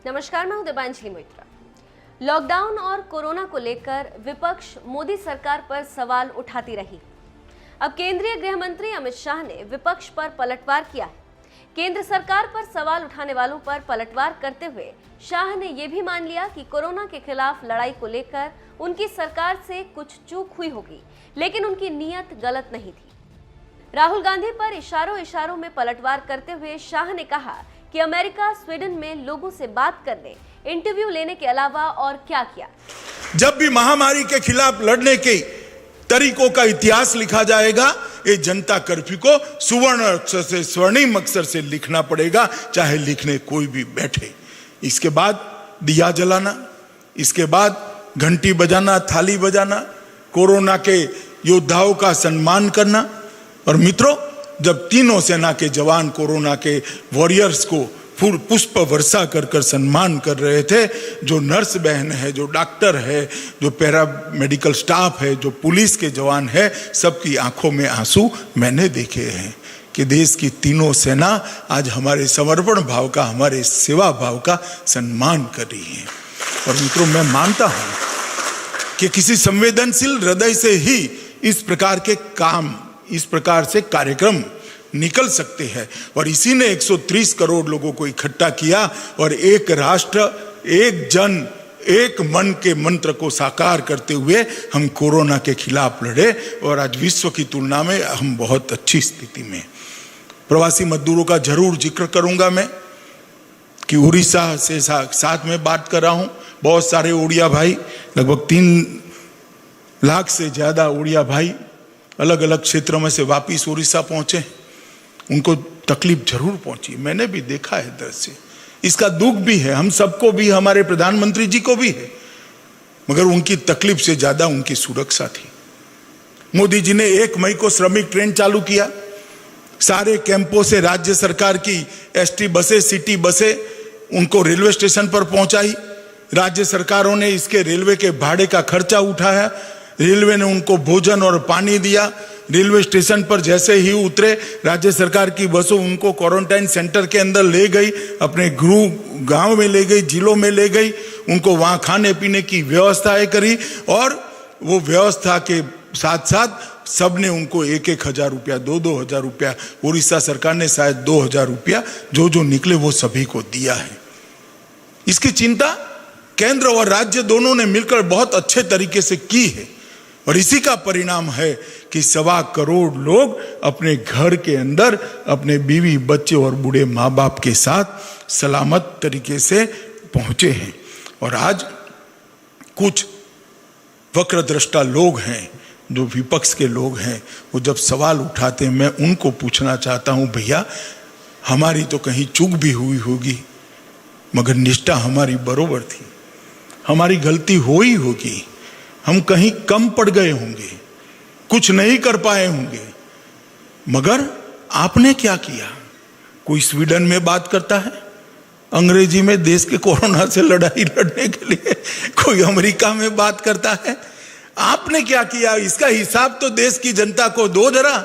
नमस्कार, मैं हूं दीपांजलि मोइत्रा। लॉकडाउन और कोरोना को लेकर विपक्ष मोदी सरकार पर सवाल उठाती रही। अब केंद्रीय गृह मंत्री अमित शाह ने विपक्ष पर पलटवार किया है। केंद्र सरकार पर सवाल उठाने वालों पर पलटवार करते हुए शाह ने यह भी मान लिया कि कोरोना के खिलाफ लड़ाई को लेकर उनकी सरकार से कुछ चूक हुई होगी, लेकिन उनकी नीयत गलत नहीं थी। राहुल गांधी पर इशारों में पलटवार करते हुए शाह ने कहा कि अमेरिका, स्वीडन में लोगों से बात करने, इंटरव्यू लेने के अलावा और क्या किया। जब भी महामारी के खिलाफ लड़ने के तरीकों का इतिहास लिखा जाएगा, ये जनता कर्फ्यू को सुवर्ण अक्षर से, स्वर्णिम अक्षर से लिखना पड़ेगा, चाहे लिखने कोई भी बैठे। इसके बाद दिया जलाना, इसके बाद घंटी बजाना, थाली बजाना, कोरोना के योद्धाओं का सम्मान करना। और मित्रों, जब तीनों सेना के जवान कोरोना के वॉरियर्स को पुष्प वर्षा कर सम्मान कर रहे थे, जो नर्स बहन है, जो डॉक्टर है, जो पैरा मेडिकल स्टाफ है, जो पुलिस के जवान है, सबकी आंखों में आंसू मैंने देखे हैं कि देश की तीनों सेना आज हमारे समर्पण भाव का, हमारे सेवा भाव का सम्मान कर रही है। और मित्रों, मैं मानता हूं कि किसी संवेदनशील हृदय से ही इस प्रकार के काम, इस प्रकार से कार्यक्रम निकल सकते हैं। और इसी ने 130 करोड़ लोगों को इकट्ठा किया और एक राष्ट्र, एक जन, एक मन के मंत्र को साकार करते हुए हम कोरोना के खिलाफ लड़े। और आज विश्व की तुलना में हम बहुत अच्छी स्थिति में। प्रवासी मजदूरों का जरूर जिक्र करूंगा मैं कि उड़ीसा से साथ में बात कर रहा हूं। बहुत सारे उड़िया भाई, लगभग 3 लाख से ज्यादा उड़िया भाई अलग अलग क्षेत्रों में से वापिस उड़ीसा पहुंचे। उनको तकलीफ जरूर पहुंची, मैंने भी देखा है दृश्य। इसका दुख भी है, हम सबको भी, हमारे प्रधानमंत्री जी को भी है, मगर उनकी तकलीफ से ज्यादा उनकी सुरक्षा थी। मोदी जी ने 1 मई को श्रमिक ट्रेन चालू किया। सारे कैंपों से राज्य सरकार की एसटी बसें, सिटी बसें उनको रेलवे स्टेशन पर पहुंचाई। राज्य सरकारों ने इसके रेलवे के भाड़े का खर्चा उठाया। रेलवे ने उनको भोजन और पानी दिया। रेलवे स्टेशन पर जैसे ही उतरे, राज्य सरकार की बसों उनको क्वारंटाइन सेंटर के अंदर ले गई, अपने गांव में ले गई, जिलों में ले गई, उनको वहां खाने पीने की व्यवस्थाएं करी। और वो व्यवस्था के साथ साथ सबने उनको 1-1 हजार रुपया, 2-2 हजार रुपया, उड़ीसा सरकार ने शायद 2 हजार रुपया जो निकले वो सभी को दिया है। इसकी चिंता केंद्र और राज्य दोनों ने मिलकर बहुत अच्छे तरीके से की है। और इसी का परिणाम है कि 1.25 करोड़ लोग अपने घर के अंदर अपने बीवी, बच्चे और बूढ़े माँ बाप के साथ सलामत तरीके से पहुंचे हैं। और आज कुछ वक्रदृष्टा लोग हैं, जो विपक्ष के लोग हैं, वो जब सवाल उठाते हैं, मैं उनको पूछना चाहता हूं, भैया हमारी तो कहीं चूक भी हुई होगी, मगर निष्ठा हमारी बरोबर थी, हमारी गलती हो ही होगी, हम कहीं कम पड़ गए होंगे, कुछ नहीं कर पाए होंगे, मगर आपने क्या किया? कोई स्वीडन में बात करता है अंग्रेजी में देश के कोरोना से लड़ाई लड़ने के लिए, कोई अमेरिका में बात करता है। आपने क्या किया? इसका हिसाब तो देश की जनता को दो जरा।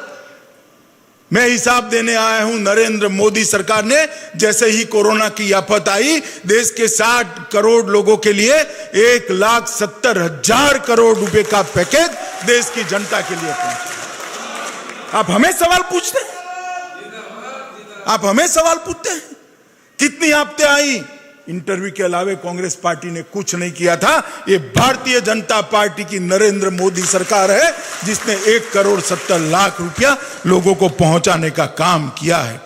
मैं हिसाब देने आया हूं। नरेंद्र मोदी सरकार ने जैसे ही कोरोना की आफत आई, देश के 60 करोड़ लोगों के लिए 1,70,000 करोड़ रुपए का पैकेज देश की जनता के लिए पहुंचा। आप हमें सवाल पूछते हैं, आप हमें सवाल पूछते हैं कितनी आपत्ति आई? इंटरव्यू के अलावा कांग्रेस पार्टी ने कुछ नहीं किया था। ये भारतीय जनता पार्टी की नरेंद्र मोदी सरकार है जिसने 1,70,00,000 रुपया लोगों को पहुंचाने का काम किया है।